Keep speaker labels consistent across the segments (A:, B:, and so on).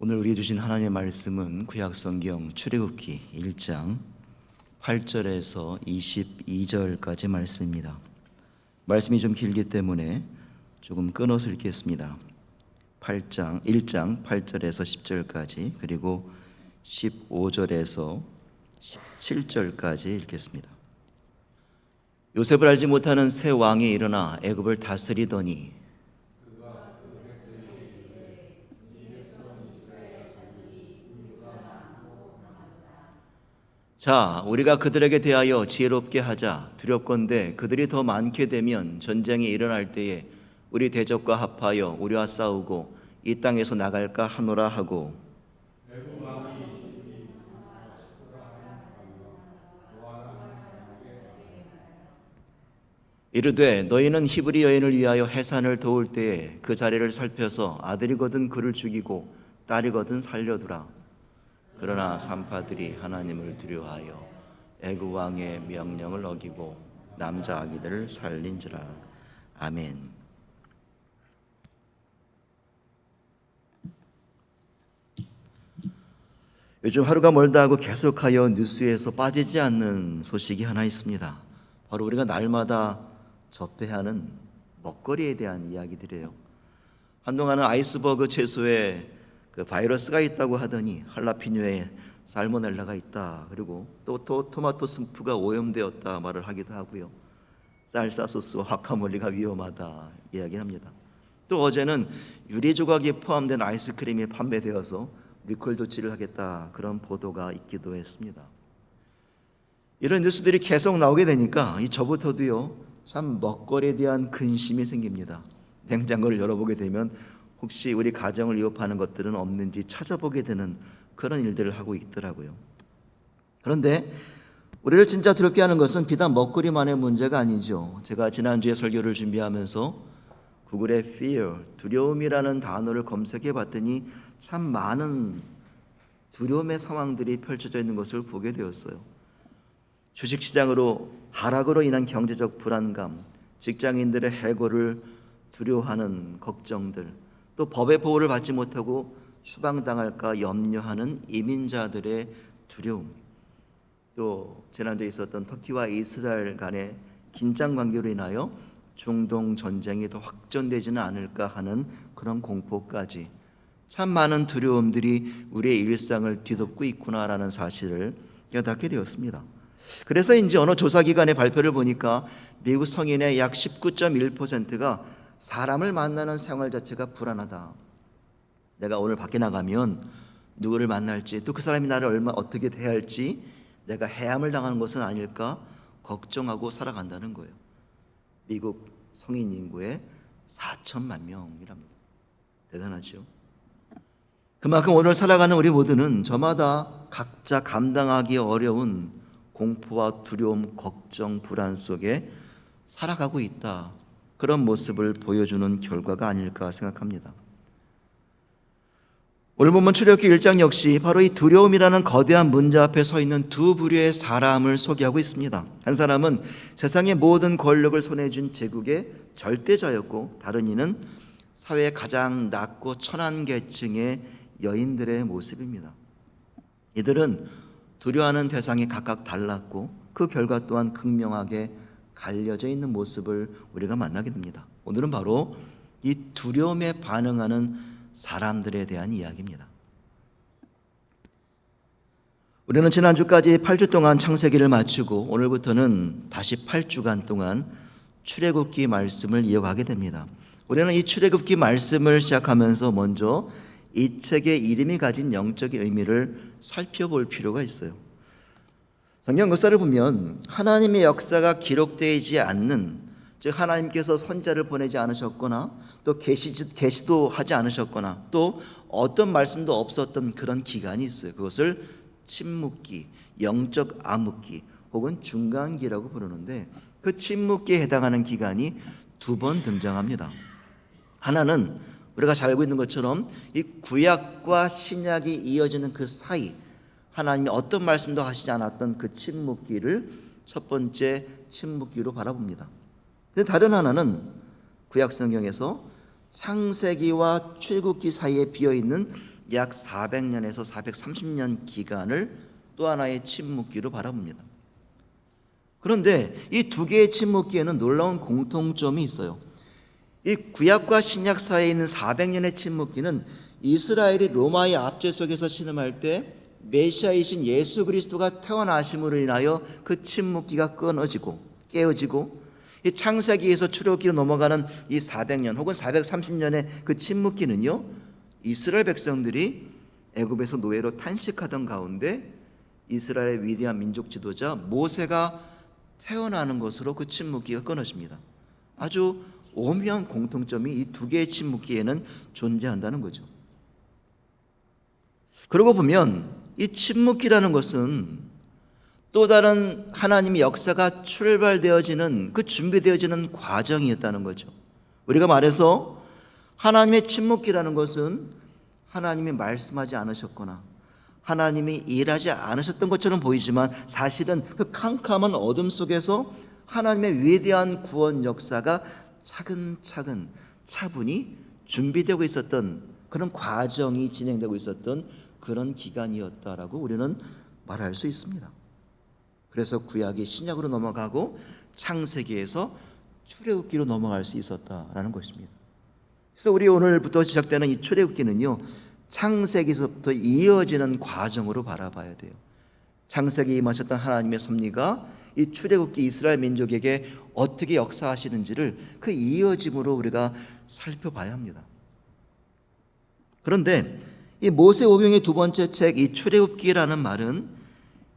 A: 오늘 우리에게 주신 하나님의 말씀은 구약성경 출애굽기 1장 8절에서 22절까지 말씀입니다. 말씀이 좀 길기 때문에 조금 끊어서 읽겠습니다. 1장 8절에서 10절까지 그리고 15절에서 17절까지 읽겠습니다. 요셉을 알지 못하는 새 왕이 일어나 애굽을 다스리더니 자, 우리가 그들에게 대하여 지혜롭게 하자. 두렵건대 그들이 더 많게 되면 전쟁이 일어날 때에 우리 대적과 합하여 우리와 싸우고 이 땅에서 나갈까 하노라 하고 이르되 너희는 히브리 여인을 위하여 해산을 도울 때에 그 자리를 살펴서 아들이거든 그를 죽이고 딸이거든 살려두라. 그러나 산파들이 하나님을 두려워하여 애굽 왕의 명령을 어기고 남자 아기들을 살린지라. 아멘. 요즘 하루가 멀다 하고 계속하여 뉴스에서 빠지지 않는 소식이 하나 있습니다. 바로 우리가 날마다 접해야 하는 먹거리에 대한 이야기들이에요. 한동안은 아이스버그 채소에 그 바이러스가 있다고 하더니 할라피뇨에 살모넬라가 있다. 그리고 또 토마토 스프가 오염되었다 말을 하기도 하고요. 쌀사 소스와 화카몰리가 위험하다 이야기합니다. 또 어제는 유리 조각이 포함된 아이스크림이 판매되어서 리콜 조치를 하겠다 그런 보도가 있기도 했습니다. 이런 뉴스들이 계속 나오게 되니까 저부터도요 참 먹거리에 대한 근심이 생깁니다. 냉장고를 열어보게 되면 혹시 우리 가정을 위협하는 것들은 없는지 찾아보게 되는 그런 일들을 하고 있더라고요. 그런데 우리를 진짜 두렵게 하는 것은 비단 먹거리만의 문제가 아니죠. 제가 지난주에 설교를 준비하면서 구글에 fear, 두려움이라는 단어를 검색해 봤더니 참 많은 두려움의 상황들이 펼쳐져 있는 것을 보게 되었어요. 주식시장으로 하락으로 인한 경제적 불안감, 직장인들의 해고를 두려워하는 걱정들, 또 법의 보호를 받지 못하고 추방당할까 염려하는 이민자들의 두려움, 또 지난주에 있었던 터키와 이스라엘 간의 긴장 관계로 인하여 중동 전쟁이 더 확전되지는 않을까 하는 그런 공포까지 참 많은 두려움들이 우리의 일상을 뒤덮고 있구나라는 사실을 깨닫게 되었습니다. 그래서인지 어느 조사기관의 발표를 보니까 미국 성인의 약 19.1%가 사람을 만나는 생활 자체가 불안하다. 내가 오늘 밖에 나가면 누구를 만날지, 또 그 사람이 나를 어떻게 대할지, 내가 해함을 당하는 것은 아닐까 걱정하고 살아간다는 거예요. 미국 성인 인구의 4천만 명이랍니다. 대단하죠. 그만큼 오늘 살아가는 우리 모두는 저마다 각자 감당하기 어려운 공포와 두려움, 걱정, 불안 속에 살아가고 있다. 그런 모습을 보여주는 결과가 아닐까 생각합니다. 오늘 본문 출애굽기 1장 역시 바로 이 두려움이라는 거대한 문제 앞에 서 있는 두 부류의 사람을 소개하고 있습니다. 한 사람은 세상의 모든 권력을 손에 쥔 제국의 절대자였고, 다른 이는 사회의 가장 낮고 천한 계층의 여인들의 모습입니다. 이들은 두려워하는 대상이 각각 달랐고 그 결과 또한 극명하게 갈려져 있는 모습을 우리가 만나게 됩니다. 오늘은 바로 이 두려움에 반응하는 사람들에 대한 이야기입니다. 우리는 지난주까지 8주 동안 창세기를 마치고 오늘부터는 다시 8주간 동안 출애굽기 말씀을 이어가게 됩니다. 우리는 이 출애굽기 말씀을 시작하면서 먼저 이 책의 이름이 가진 영적인 의미를 살펴볼 필요가 있어요. 성경 역사를 보면 하나님의 역사가 기록되지 않는, 즉 하나님께서 선지자를 보내지 않으셨거나 또 계시도 하지 않으셨거나 또 어떤 말씀도 없었던 그런 기간이 있어요. 그것을 침묵기, 영적 암흑기 혹은 중간기라고 부르는데, 그 침묵기에 해당하는 기간이 두 번 등장합니다. 하나는 우리가 잘 알고 있는 것처럼 이 구약과 신약이 이어지는 그 사이, 하나님이 어떤 말씀도 하시지 않았던 그 침묵기를 첫 번째 침묵기로 바라봅니다. 근데 다른 하나는 구약 성경에서 창세기와 출애굽기 사이에 비어 있는 약 400년에서 430년 기간을 또 하나의 침묵기로 바라봅니다. 그런데 이 두 개의 침묵기에는 놀라운 공통점이 있어요. 이 구약과 신약 사이에 있는 400년의 침묵기는 이스라엘이 로마의 압제 속에서 신음할 때 메시아이신 예수 그리스도가 태어나심으로 인하여 그 침묵기가 끊어지고 깨어지고, 이 창세기에서 출애굽기로 넘어가는 이 400년 혹은 430년의 그 침묵기는요, 이스라엘 백성들이 애굽에서 노예로 탄식하던 가운데 이스라엘의 위대한 민족 지도자 모세가 태어나는 것으로 그 침묵기가 끊어집니다. 아주 오묘한 공통점이 이 두 개의 침묵기에는 존재한다는 거죠. 그러고 보면 이 침묵기라는 것은 또 다른 하나님의 역사가 출발되어지는, 그 준비되어지는 과정이었다는 거죠. 우리가 말해서 하나님의 침묵기라는 것은 하나님이 말씀하지 않으셨거나 하나님이 일하지 않으셨던 것처럼 보이지만, 사실은 그 캄캄한 어둠 속에서 하나님의 위대한 구원 역사가 차근차근 차분히 준비되고 있었던 그런 과정이 진행되고 있었던 그런 기간이었다라고 우리는 말할 수 있습니다. 그래서 구약이 신약으로 넘어가고 창세기에서 출애굽기로 넘어갈 수 있었다라는 것입니다. 그래서 우리 오늘부터 시작되는 이 출애굽기는요, 창세기에서부터 이어지는 과정으로 바라봐야 돼요. 창세기에 임하셨던 하나님의 섭리가 이 출애굽기 이스라엘 민족에게 어떻게 역사하시는지를 그 이어짐으로 우리가 살펴봐야 합니다. 그런데 이 모세오경의 두 번째 책 이 출애굽기라는 말은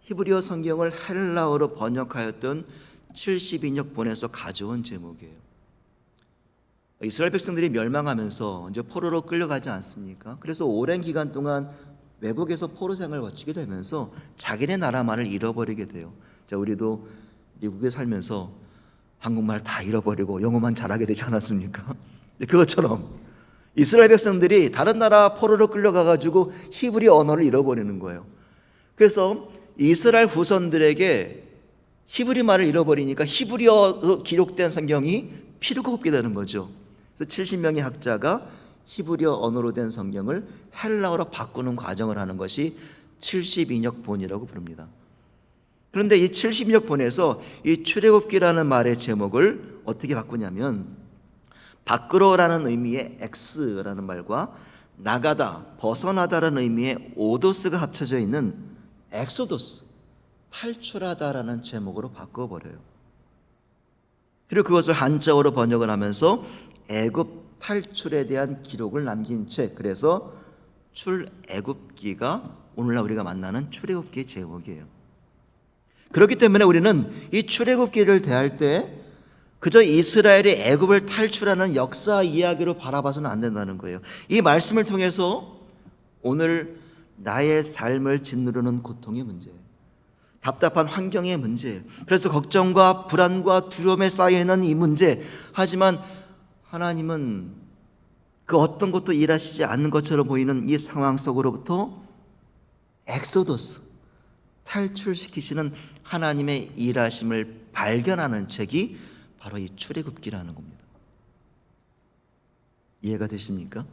A: 히브리어 성경을 헬라어로 번역하였던 70인역본에서 가져온 제목이에요. 이스라엘 백성들이 멸망하면서 이제 포로로 끌려가지 않습니까? 그래서 오랜 기간 동안 외국에서 포로 생활을 거치게 되면서 자기네 나라말을 잃어버리게 돼요. 자, 우리도 미국에 살면서 한국말 다 잃어버리고 영어만 잘하게 되지 않았습니까? 그것처럼 이스라엘 백성들이 다른 나라 포로로 끌려가가지고 히브리 언어를 잃어버리는 거예요. 그래서 이스라엘 후손들에게 히브리 말을 잃어버리니까 히브리어로 기록된 성경이 필요가 없게 되는 거죠. 그래서 70명의 학자가 히브리어 언어로 된 성경을 헬라어로 바꾸는 과정을 하는 것이 70인역본이라고 부릅니다. 그런데 이 70인역본에서 이 출애굽기라는 말의 제목을 어떻게 바꾸냐면, 밖으로라는 의미의 X라는 말과 나가다, 벗어나다라는 의미의 오도스가 합쳐져 있는 엑소도스, 탈출하다라는 제목으로 바꿔버려요. 그리고 그것을 한자어로 번역을 하면서 애굽 탈출에 대한 기록을 남긴 책, 그래서 출애굽기가 오늘날 우리가 만나는 출애굽기의 제목이에요. 그렇기 때문에 우리는 이 출애굽기를 대할 때 그저 이스라엘이 애굽을 탈출하는 역사 이야기로 바라봐서는 안 된다는 거예요. 이 말씀을 통해서 오늘 나의 삶을 짓누르는 고통의 문제, 답답한 환경의 문제, 그래서 걱정과 불안과 두려움에 쌓여있는 이 문제, 하지만 하나님은 그 어떤 것도 일하시지 않는 것처럼 보이는 이 상황 속으로부터 엑소더스, 탈출시키시는 하나님의 일하심을 발견하는 책이 바로 이 출애굽기라는 겁니다. 이해가 되십니까?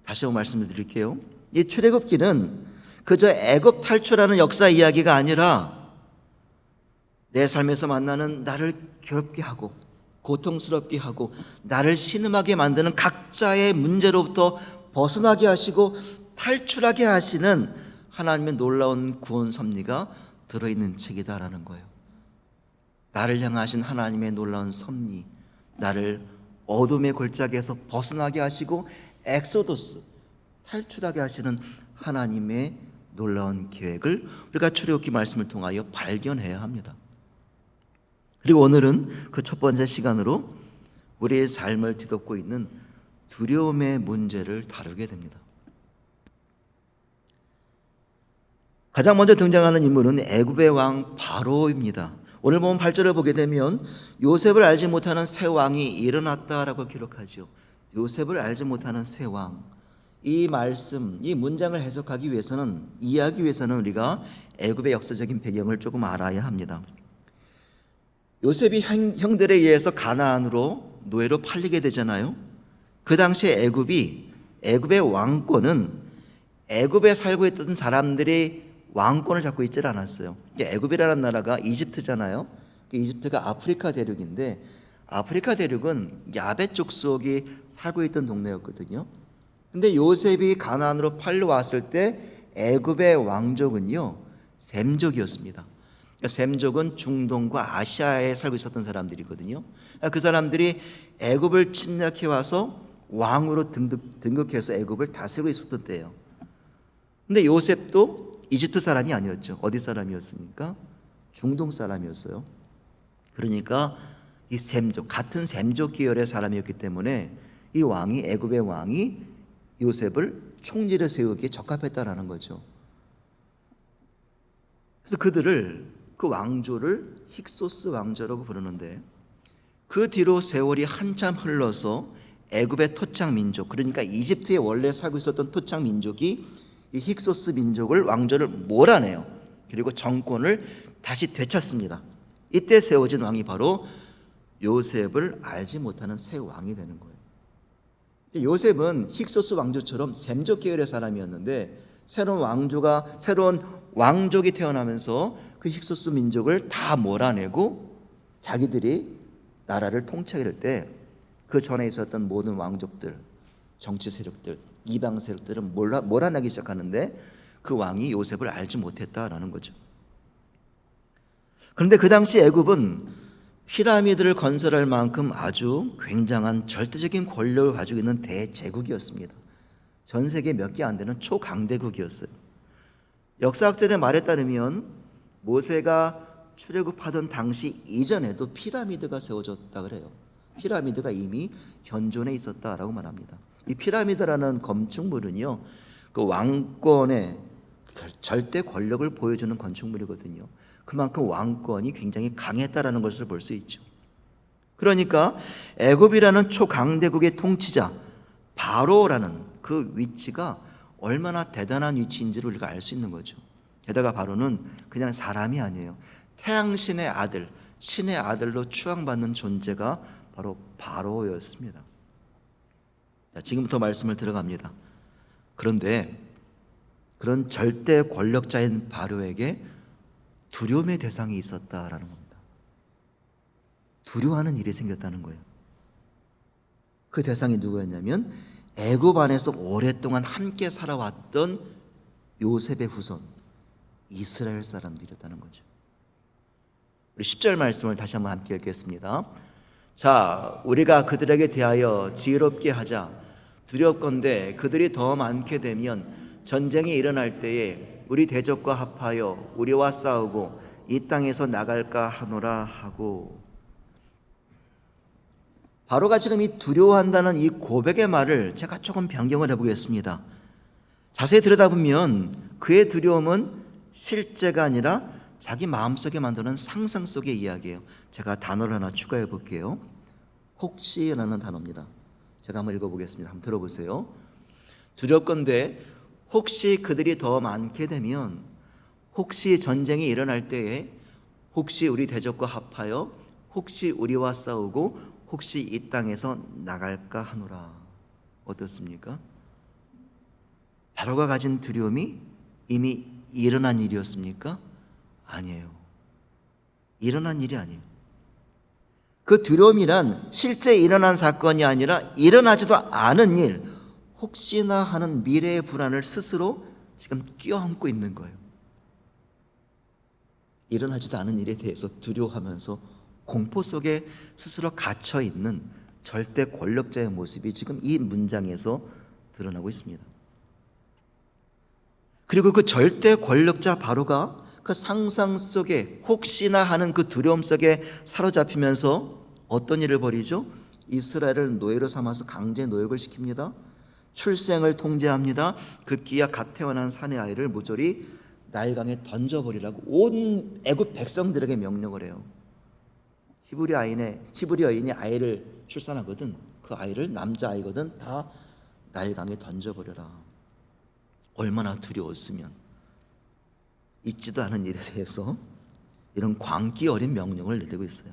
A: 다시 한번 말씀을 드릴게요. 이 출애굽기는 그저 애굽 탈출하는 역사 이야기가 아니라 내 삶에서 만나는 나를 괴롭게 하고 고통스럽게 하고 나를 신음하게 만드는 각자의 문제로부터 벗어나게 하시고 탈출하게 하시는 하나님의 놀라운 구원 섭리가 들어있는 책이다라는 거예요. 나를 향하신 하나님의 놀라운 섭리, 나를 어둠의 골짜기에서 벗어나게 하시고 엑소도스, 탈출하게 하시는 하나님의 놀라운 계획을 우리가 출애굽기 말씀을 통하여 발견해야 합니다. 그리고 오늘은 그 첫 번째 시간으로 우리의 삶을 뒤덮고 있는 두려움의 문제를 다루게 됩니다. 가장 먼저 등장하는 인물은 애굽의 왕 바로입니다. 오늘 보면 8절을 보게 되면 요셉을 알지 못하는 새 왕이 일어났다라고 기록하죠. 요셉을 알지 못하는 새 왕. 이 말씀, 이 문장을 해석하기 위해서는, 이해하기 위해서는 우리가 애굽의 역사적인 배경을 조금 알아야 합니다. 요셉이 형들에 의해서 가나안으로 노예로 팔리게 되잖아요. 그 당시에 애굽의 왕권은 애굽에 살고 있던 사람들이 왕권을 잡고 있질 않았어요. 애굽이라는 나라가 이집트잖아요. 이집트가 아프리카 대륙인데 아프리카 대륙은 야베 족속이 살고 있던 동네였거든요. 근데 요셉이 가나안으로 팔려왔을 때 애굽의 왕족은요 셈족이었습니다. 셈족은 중동과 아시아에 살고 있었던 사람들이거든요. 그 사람들이 애굽을 침략해 와서 왕으로 등극해서 애굽을 다스리고 있었던 때예요. 근데 요셉도 이집트 사람이 아니었죠. 어디 사람이었습니까? 중동 사람이었어요. 그러니까 이 셈족, 같은 셈족 계열의 사람이었기 때문에 이 왕이, 애굽의 왕이 요셉을 총리를 세우기에 적합했다라는 거죠. 그래서 그 왕조를 힉소스 왕조라고 부르는데, 그 뒤로 세월이 한참 흘러서 애굽의 토착 민족, 그러니까 이집트에 원래 살고 있었던 토착 민족이 이 힉소스 민족을, 왕조를 몰아내요. 그리고 정권을 다시 되찾습니다. 이때 세워진 왕이 바로 요셉을 알지 못하는 새 왕이 되는 거예요. 요셉은 힉소스 왕조처럼 셈족 계열의 사람이었는데 새로운 왕족이 태어나면서 그 힉소스 민족을 다 몰아내고 자기들이 나라를 통치하게 될 때 그 전에 있었던 모든 왕족들, 정치 세력들, 이방 세력들은 몰아내기 시작하는데 그 왕이 요셉을 알지 못했다라는 거죠. 그런데 그 당시 애굽은 피라미드를 건설할 만큼 아주 굉장한 절대적인 권력을 가지고 있는 대제국이었습니다. 전 세계 몇 개 안 되는 초강대국이었어요. 역사학자의 말에 따르면 모세가 출애굽하던 당시 이전에도 피라미드가 세워졌다 그래요. 피라미드가 이미 현존해 있었다라고 말합니다. 이 피라미드라는 건축물은요, 그 왕권의 절대 권력을 보여주는 건축물이거든요. 그만큼 왕권이 굉장히 강했다라는 것을 볼 수 있죠. 그러니까 애굽이라는 초강대국의 통치자 바로라는 그 위치가 얼마나 대단한 위치인지를 우리가 알 수 있는 거죠. 게다가 바로는 그냥 사람이 아니에요. 태양신의 아들, 신의 아들로 추앙받는 존재가 바로 바로였습니다. 자, 지금부터 말씀을 들어갑니다. 그런데 그런 절대 권력자인 바로에게 두려움의 대상이 있었다라는 겁니다. 두려워하는 일이 생겼다는 거예요. 그 대상이 누구였냐면 애굽 안에서 오랫동안 함께 살아왔던 요셉의 후손 이스라엘 사람들이었다는 거죠. 우리 10절 말씀을 다시 한번 함께 읽겠습니다. 자, 우리가 그들에게 대하여 지혜롭게 하자. 두렵건대 그들이 더 많게 되면 전쟁이 일어날 때에 우리 대적과 합하여 우리와 싸우고 이 땅에서 나갈까 하노라 하고. 바로가 지금 이 두려워한다는 이 고백의 말을 제가 조금 변경을 해보겠습니다. 자세히 들여다보면 그의 두려움은 실제가 아니라 자기 마음속에 만드는 상상 속의 이야기예요. 제가 단어를 하나 추가해 볼게요. 혹시라는 단어입니다. 제가 한번 읽어보겠습니다. 한번 들어보세요. 두렵건대 혹시 그들이 더 많게 되면, 혹시 전쟁이 일어날 때에, 혹시 우리 대적과 합하여, 혹시 우리와 싸우고, 혹시 이 땅에서 나갈까 하노라. 어떻습니까? 바로가 가진 두려움이 이미 일어난 일이었습니까? 아니에요. 일어난 일이 아니에요. 그 두려움이란 실제 일어난 사건이 아니라 일어나지도 않은 일, 혹시나 하는 미래의 불안을 스스로 지금 껴안고 있는 거예요. 일어나지도 않은 일에 대해서 두려워하면서 공포 속에 스스로 갇혀 있는 절대 권력자의 모습이 지금 이 문장에서 드러나고 있습니다. 그리고 그 절대 권력자 바로가 그 상상 속에 혹시나 하는 그 두려움 속에 사로잡히면서 어떤 일을 벌이죠? 이스라엘을 노예로 삼아서 강제 노역을 시킵니다. 출생을 통제합니다. 급기야 갓 태어난 사내 아이를 모조리 나일강에 던져버리라고 온 애굽 백성들에게 명령을 해요. 히브리 여인이 아이를 출산하거든, 그 아이를 남자아이거든, 다 나일강에 던져버려라. 얼마나 두려웠으면. 있지도 않은 일에 대해서 이런 광기 어린 명령을 내리고 있어요.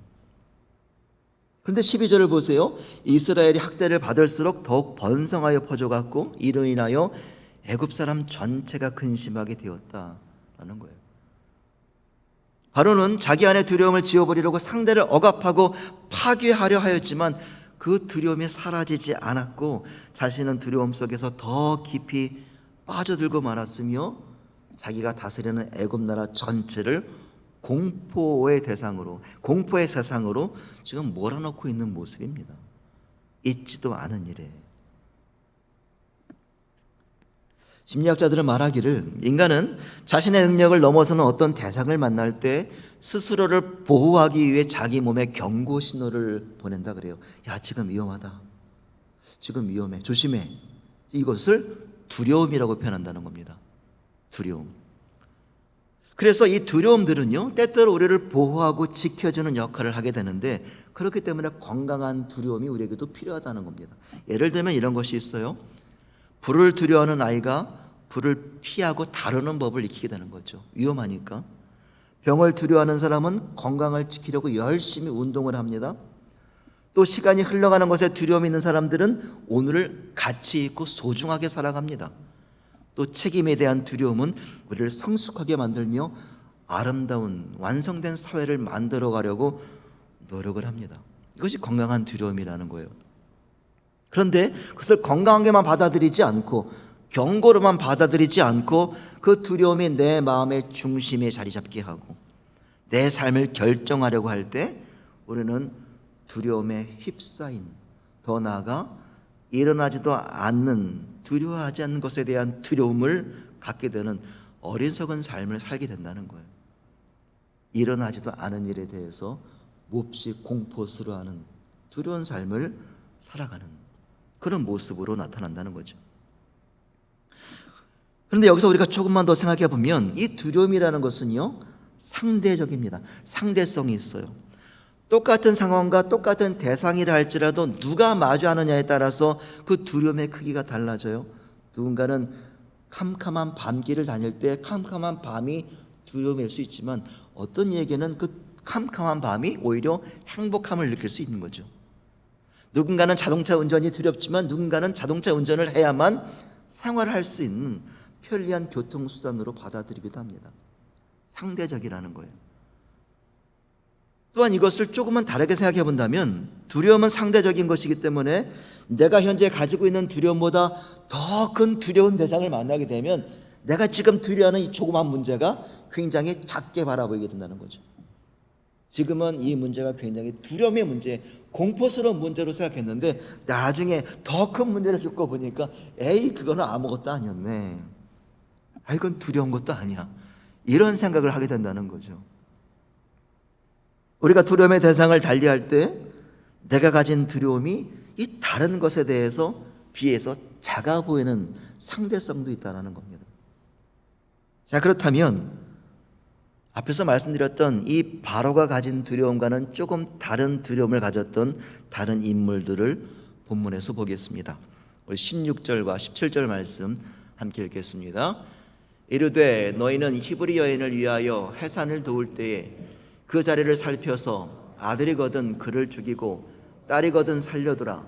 A: 그런데 12절을 보세요. 이스라엘이 학대를 받을수록 더욱 번성하여 퍼져갔고 이로 인하여 애굽 사람 전체가 근심하게 되었다라는 거예요. 바로는 자기 안에 두려움을 지워버리려고 상대를 억압하고 파괴하려 하였지만 그 두려움이 사라지지 않았고 자신은 두려움 속에서 더 깊이 빠져들고 말았으며 자기가 다스리는 애굽 나라 전체를 공포의 대상으로, 공포의 세상으로 지금 몰아넣고 있는 모습입니다. 있지도 않은 일에. 심리학자들은 말하기를 인간은 자신의 능력을 넘어서는 어떤 대상을 만날 때 스스로를 보호하기 위해 자기 몸에 경고 신호를 보낸다 그래요. 야, 지금 위험하다. 지금 위험해. 조심해. 이것을 두려움이라고 표현한다는 겁니다. 두려움. 그래서 이 두려움들은요, 때때로 우리를 보호하고 지켜주는 역할을 하게 되는데 그렇기 때문에 건강한 두려움이 우리에게도 필요하다는 겁니다. 예를 들면 이런 것이 있어요. 불을 두려워하는 아이가 불을 피하고 다루는 법을 익히게 되는 거죠. 위험하니까. 병을 두려워하는 사람은 건강을 지키려고 열심히 운동을 합니다. 또 시간이 흘러가는 것에 두려움이 있는 사람들은 오늘을 가치 있고 소중하게 살아갑니다. 또 책임에 대한 두려움은 우리를 성숙하게 만들며 아름다운 완성된 사회를 만들어 가려고 노력을 합니다. 이것이 건강한 두려움이라는 거예요. 그런데 그것을 건강하게만 받아들이지 않고 경고로만 받아들이지 않고 그 두려움이 내 마음의 중심에 자리 잡게 하고 내 삶을 결정하려고 할 때 우리는 두려움에 휩싸인, 더 나아가 일어나지도 않는, 두려워하지 않는 것에 대한 두려움을 갖게 되는 어리석은 삶을 살게 된다는 거예요. 일어나지도 않은 일에 대해서 몹시 공포스러워하는 두려운 삶을 살아가는 그런 모습으로 나타난다는 거죠. 그런데 여기서 우리가 조금만 더 생각해 보면 이 두려움이라는 것은요, 상대적입니다. 상대성이 있어요. 똑같은 상황과 똑같은 대상이라 할지라도 누가 마주하느냐에 따라서 그 두려움의 크기가 달라져요. 누군가는 캄캄한 밤길을 다닐 때 캄캄한 밤이 두려움일 수 있지만 어떤 이에게는 그 캄캄한 밤이 오히려 행복함을 느낄 수 있는 거죠. 누군가는 자동차 운전이 두렵지만 누군가는 자동차 운전을 해야만 생활을 할 수 있는 편리한 교통수단으로 받아들이기도 합니다. 상대적이라는 거예요. 또한 이것을 조금만 다르게 생각해 본다면 두려움은 상대적인 것이기 때문에 내가 현재 가지고 있는 두려움보다 더 큰 두려운 대상을 만나게 되면 내가 지금 두려워하는 이 조그만 문제가 굉장히 작게 바라보이게 된다는 거죠. 지금은 이 문제가 굉장히 두려움의 문제, 공포스러운 문제로 생각했는데 나중에 더 큰 문제를 겪어보니까 에이 그거는 아무것도 아니었네. 아 이건 두려운 것도 아니야. 이런 생각을 하게 된다는 거죠. 우리가 두려움의 대상을 달리할 때 내가 가진 두려움이 이 다른 것에 대해서 비해서 작아 보이는 상대성도 있다는 겁니다. 자, 그렇다면 앞에서 말씀드렸던 이 바로가 가진 두려움과는 조금 다른 두려움을 가졌던 다른 인물들을 본문에서 보겠습니다. 우리 16절과 17절 말씀 함께 읽겠습니다. 이르되 너희는 히브리 여인을 위하여 해산을 도울 때에 그 자리를 살펴서 아들이거든 그를 죽이고 딸이거든 살려두라.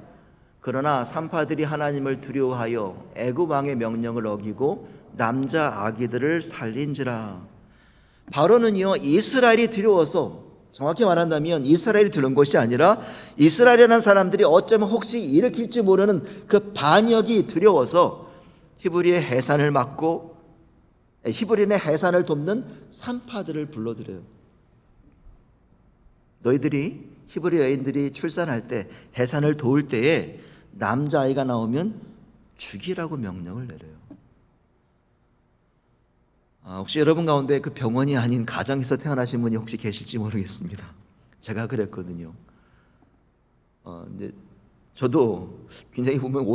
A: 그러나 산파들이 하나님을 두려워하여 애굽 왕의 명령을 어기고 남자 아기들을 살린지라. 바로는요 이스라엘이 두려워서, 정확히 말한다면 이스라엘이 두려운 것이 아니라 이스라엘이라는 사람들이 어쩌면 혹시 일으킬지 모르는 그 반역이 두려워서 히브리의 해산을 막고 히브리인의 해산을 돕는 산파들을 불러들여요. 너희들이 히브리 여인들이 출산할 때 해산을 도울 때에 남자아이가 나오면 죽이라고 명령을 내려요. 혹시 여러분 가운데 그 병원이 아닌 가정에서 태어나신 분이 혹시 계실지 모르겠습니다. 제가 그랬거든요. 근데 저도 굉장히 보면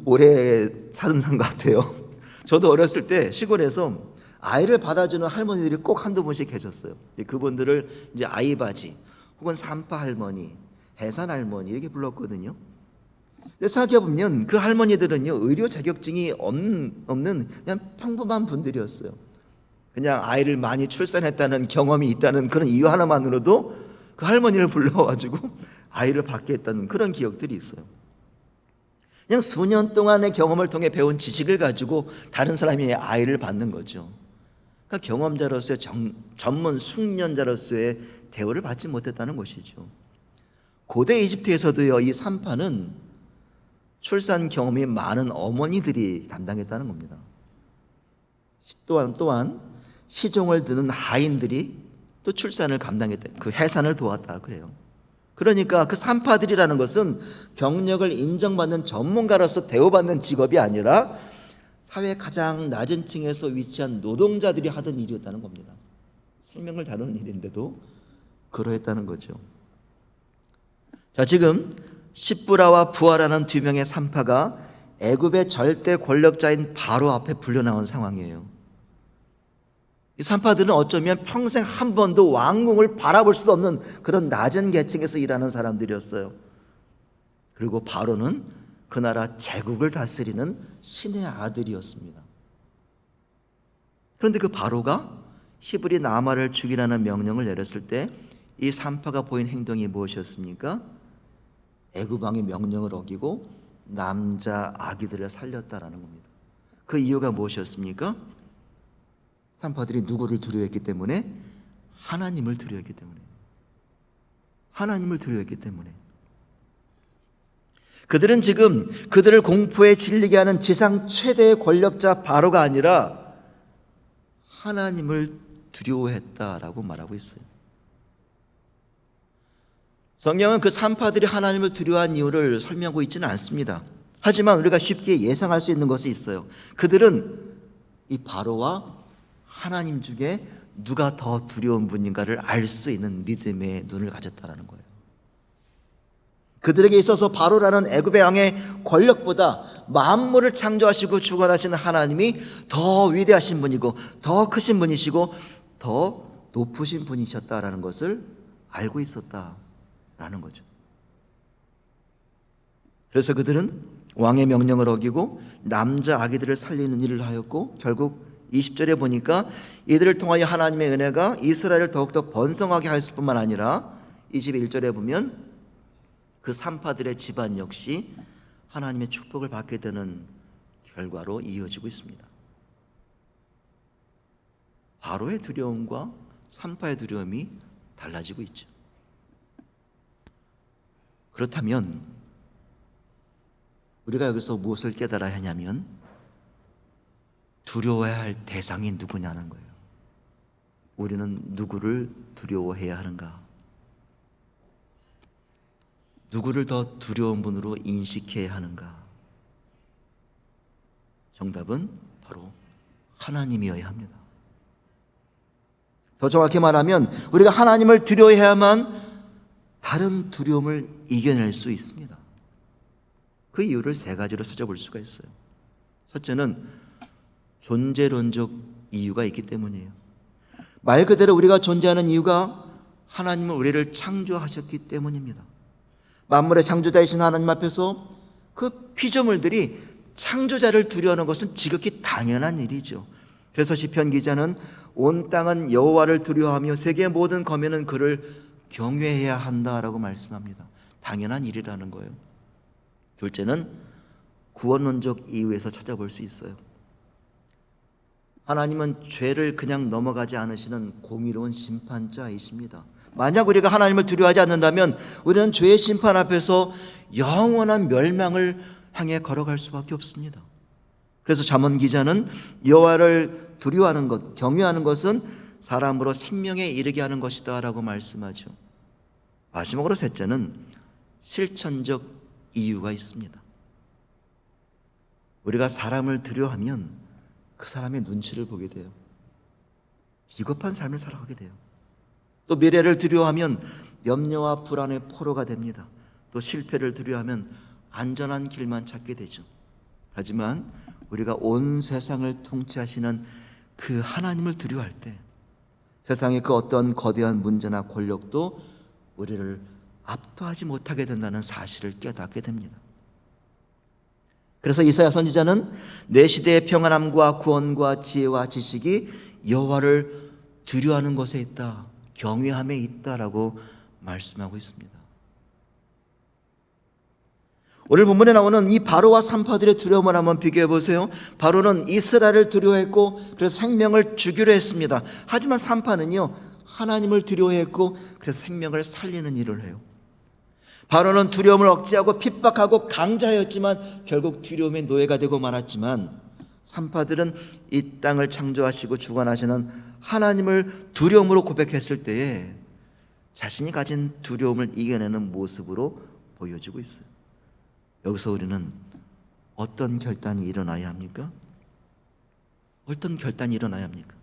A: 오래 사는 사람 같아요. 저도 어렸을 때 시골에서 아이를 받아주는 할머니들이 꼭 한두 분씩 계셨어요. 그분들을 이제 아이바지 혹은 산파 할머니, 해산 할머니 이렇게 불렀거든요. 근데 생각해 보면 그 할머니들은요 의료 자격증이 없는 그냥 평범한 분들이었어요. 그냥 아이를 많이 출산했다는 경험이 있다는 그런 이유 하나만으로도 그 할머니를 불러가지고 아이를 받게 했다는 그런 기억들이 있어요. 그냥 수년 동안의 경험을 통해 배운 지식을 가지고 다른 사람이 아이를 받는 거죠. 그러니까 경험자로서의 전문 숙련자로서의 대우를 받지 못했다는 것이죠. 고대 이집트에서도요, 이 산파는 출산 경험이 많은 어머니들이 담당했다는 겁니다. 또한 시종을 드는 하인들이 또 출산을 감당했다, 그 해산을 도왔다 그래요. 그러니까 그 산파들이라는 것은 경력을 인정받는 전문가로서 대우받는 직업이 아니라 사회 가장 낮은 층에서 위치한 노동자들이 하던 일이었다는 겁니다. 생명을 다루는 일인데도 그러했다는 거죠. 자, 지금 십부라와 부하라는 두 명의 산파가 애굽의 절대 권력자인 바로 앞에 불려나온 상황이에요. 이 산파들은 어쩌면 평생 한 번도 왕궁을 바라볼 수도 없는 그런 낮은 계층에서 일하는 사람들이었어요. 그리고 바로는 그 나라 제국을 다스리는 신의 아들이었습니다. 그런데 그 바로가 히브리 나아만을 죽이라는 명령을 내렸을 때 이 산파가 보인 행동이 무엇이었습니까? 애굽 왕의 명령을 어기고 남자 아기들을 살렸다라는 겁니다. 그 이유가 무엇이었습니까? 산파들이 누구를 두려워했기 때문에? 하나님을 두려워했기 때문에. 하나님을 두려워했기 때문에. 그들은 지금 그들을 공포에 질리게 하는 지상 최대의 권력자 바로가 아니라 하나님을 두려워했다라고 말하고 있어요. 성경은 그 산파들이 하나님을 두려워한 이유를 설명하고 있지는 않습니다. 하지만 우리가 쉽게 예상할 수 있는 것이 있어요. 그들은 이 바로와 하나님 중에 누가 더 두려운 분인가를 알 수 있는 믿음의 눈을 가졌다는 거예요. 그들에게 있어서 바로라는 애굽의 왕의 권력보다 만물을 창조하시고 주관하시는 하나님이 더 위대하신 분이고 더 크신 분이시고 더 높으신 분이셨다라는 것을 알고 있었다라는 거죠. 그래서 그들은 왕의 명령을 어기고 남자 아기들을 살리는 일을 하였고 결국 20절에 보니까 이들을 통하여 하나님의 은혜가 이스라엘을 더욱더 번성하게 할 뿐만 아니라 21절에 보면 그 산파들의 집안 역시 하나님의 축복을 받게 되는 결과로 이어지고 있습니다. 바로의 두려움과 산파의 두려움이 달라지고 있죠. 그렇다면 우리가 여기서 무엇을 깨달아야 하냐면 두려워해야 할 대상이 누구냐는 거예요. 우리는 누구를 두려워해야 하는가? 누구를 더 두려운 분으로 인식해야 하는가? 정답은 바로 하나님이어야 합니다. 더 정확히 말하면 우리가 하나님을 두려워해야만 다른 두려움을 이겨낼 수 있습니다. 그 이유를 세 가지로 찾아볼 수가 있어요. 첫째는 존재론적 이유가 있기 때문이에요. 말 그대로 우리가 존재하는 이유가 하나님은 우리를 창조하셨기 때문입니다. 만물의 창조자이신 하나님 앞에서 그 피조물들이 창조자를 두려워하는 것은 지극히 당연한 일이죠. 그래서 시편 기자는 온 땅은 여호와를 두려워하며 세계의 모든 거민은 그를 경외해야 한다라고 말씀합니다. 당연한 일이라는 거예요. 둘째는 구원론적 이유에서 찾아볼 수 있어요. 하나님은 죄를 그냥 넘어가지 않으시는 공의로운 심판자이십니다. 만약 우리가 하나님을 두려워하지 않는다면 우리는 죄의 심판 앞에서 영원한 멸망을 향해 걸어갈 수밖에 없습니다. 그래서 잠언 기자는 여호와를 두려워하는 것, 경외하는 것은 사람으로 생명에 이르게 하는 것이다 라고 말씀하죠. 마지막으로 셋째는 실천적 이유가 있습니다. 우리가 사람을 두려워하면 그 사람의 눈치를 보게 돼요. 비겁한 삶을 살아가게 돼요. 또 미래를 두려워하면 염려와 불안의 포로가 됩니다. 또 실패를 두려워하면 안전한 길만 찾게 되죠. 하지만 우리가 온 세상을 통치하시는 그 하나님을 두려워할 때 세상의 그 어떤 거대한 문제나 권력도 우리를 압도하지 못하게 된다는 사실을 깨닫게 됩니다. 그래서 이사야 선지자는 내 시대의 평안함과 구원과 지혜와 지식이 여호와를 두려워하는 것에 있다, 경외함에 있다라고 말씀하고 있습니다. 오늘 본문에 나오는 이 바로와 산파들의 두려움을 한번 비교해 보세요. 바로는 이스라엘을 두려워했고 그래서 생명을 주기로 했습니다. 하지만 산파는요, 하나님을 두려워했고 그래서 생명을 살리는 일을 해요. 바로는 두려움을 억제하고 핍박하고 강자였지만 결국 두려움의 노예가 되고 말았지만, 산파들은 이 땅을 창조하시고 주관하시는 하나님을 두려움으로 고백했을 때에 자신이 가진 두려움을 이겨내는 모습으로 보여지고 있어요. 여기서 우리는 어떤 결단이 일어나야 합니까? 어떤 결단이 일어나야 합니까?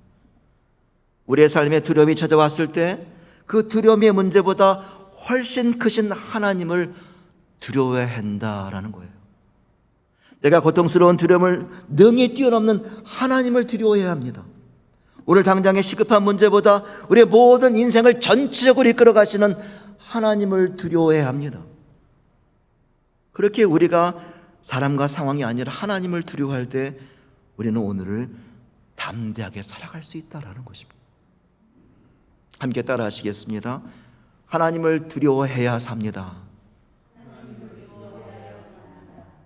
A: 우리의 삶에 두려움이 찾아왔을 때 그 두려움의 문제보다 훨씬 크신 하나님을 두려워해야 한다라는 거예요. 내가 고통스러운 두려움을 능히 뛰어넘는 하나님을 두려워해야 합니다. 오늘 당장의 시급한 문제보다 우리의 모든 인생을 전체적으로 이끌어 가시는 하나님을 두려워해야 합니다. 그렇게 우리가 사람과 상황이 아니라 하나님을 두려워할 때 우리는 오늘을 담대하게 살아갈 수 있다는 것입니다. 함께 따라 하시겠습니다. 하나님을 두려워해야 삽니다.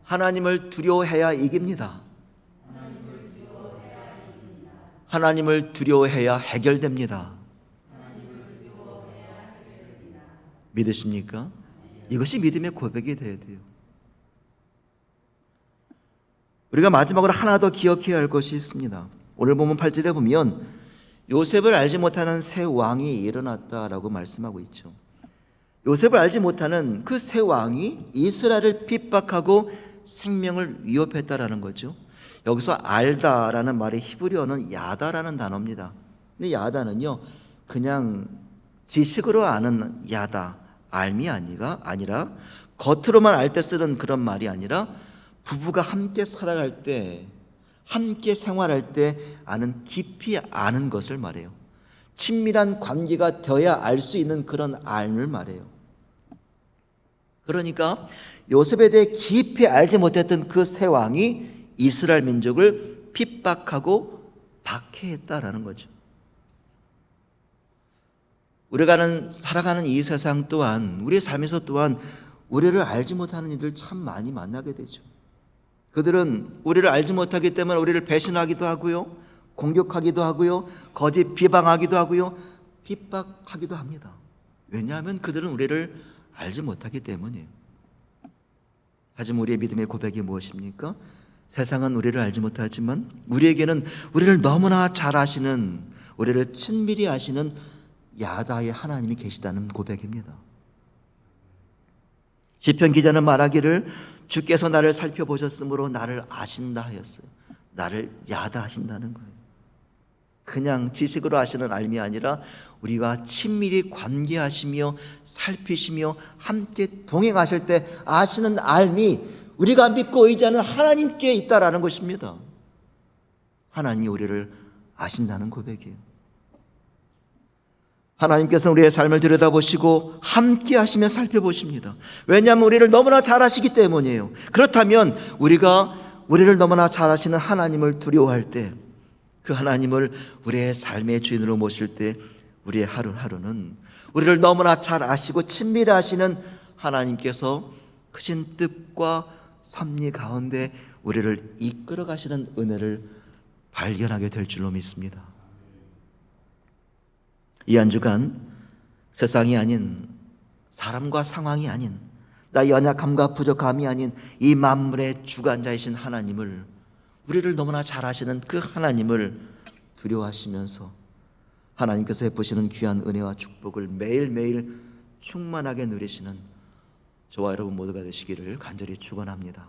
A: 하나님을 두려워해야 이깁니다. 하나님을 두려워해야 해결됩니다. 믿으십니까? 이것이 믿음의 고백이 되어야 돼요. 우리가 마지막으로 하나 더 기억해야 할 것이 있습니다. 오늘 본문 8절에 보면 요셉을 알지 못하는 새 왕이 일어났다라고 말씀하고 있죠. 요셉을 알지 못하는 그 새 왕이 이스라엘을 핍박하고 생명을 위협했다라는 거죠. 여기서 알다라는 말이 히브리어는 야다라는 단어입니다. 근데 야다는요, 그냥 지식으로 아는 야다, 알미 아니라 겉으로만 알 때 쓰는 그런 말이 아니라 부부가 함께 살아갈 때, 함께 생활할 때 아는, 깊이 아는 것을 말해요. 친밀한 관계가 되어야 알 수 있는 그런 알을 말해요. 그러니까 요셉에 대해 깊이 알지 못했던 그 새 왕이 이스라엘 민족을 핍박하고 박해했다라는 거죠. 우리가 살아가는 이 세상 또한, 우리의 삶에서 또한 우리를 알지 못하는 이들 참 많이 만나게 되죠. 그들은 우리를 알지 못하기 때문에 우리를 배신하기도 하고요, 공격하기도 하고요, 거짓 비방하기도 하고요, 핍박하기도 합니다. 왜냐하면 그들은 우리를 알지 못하기 때문이에요. 하지만 우리의 믿음의 고백이 무엇입니까? 세상은 우리를 알지 못하지만 우리에게는 우리를 너무나 잘 아시는, 우리를 친밀히 아시는 야다의 하나님이 계시다는 고백입니다. 시편 기자는 말하기를 주께서 나를 살펴보셨으므로 나를 아신다 하였어요. 나를 야다하신다는 거예요. 그냥 지식으로 아시는 알미 아니라 우리와 친밀히 관계하시며 살피시며 함께 동행하실 때 아시는 알미, 우리가 믿고 의지하는 하나님께 있다라는 것입니다. 하나님이 우리를 아신다는 고백이에요. 하나님께서 우리의 삶을 들여다보시고 함께 하시며 살펴보십니다. 왜냐하면 우리를 너무나 잘 아시기 때문이에요. 그렇다면 우리가 우리를 너무나 잘 아시는 하나님을 두려워할 때, 그 하나님을 우리의 삶의 주인으로 모실 때 우리의 하루하루는 우리를 너무나 잘 아시고 친밀히 하시는 하나님께서 크신 뜻과 섭리 가운데 우리를 이끌어 가시는 은혜를 발견하게 될 줄로 믿습니다. 이 한 주간 세상이 아닌, 사람과 상황이 아닌, 나 연약함과 부족함이 아닌 이 만물의 주관자이신 하나님을, 우리를 너무나 잘 아시는 그 하나님을 두려워하시면서 하나님께서 베푸시는 귀한 은혜와 축복을 매일매일 충만하게 누리시는 저와 여러분 모두가 되시기를 간절히 축원합니다.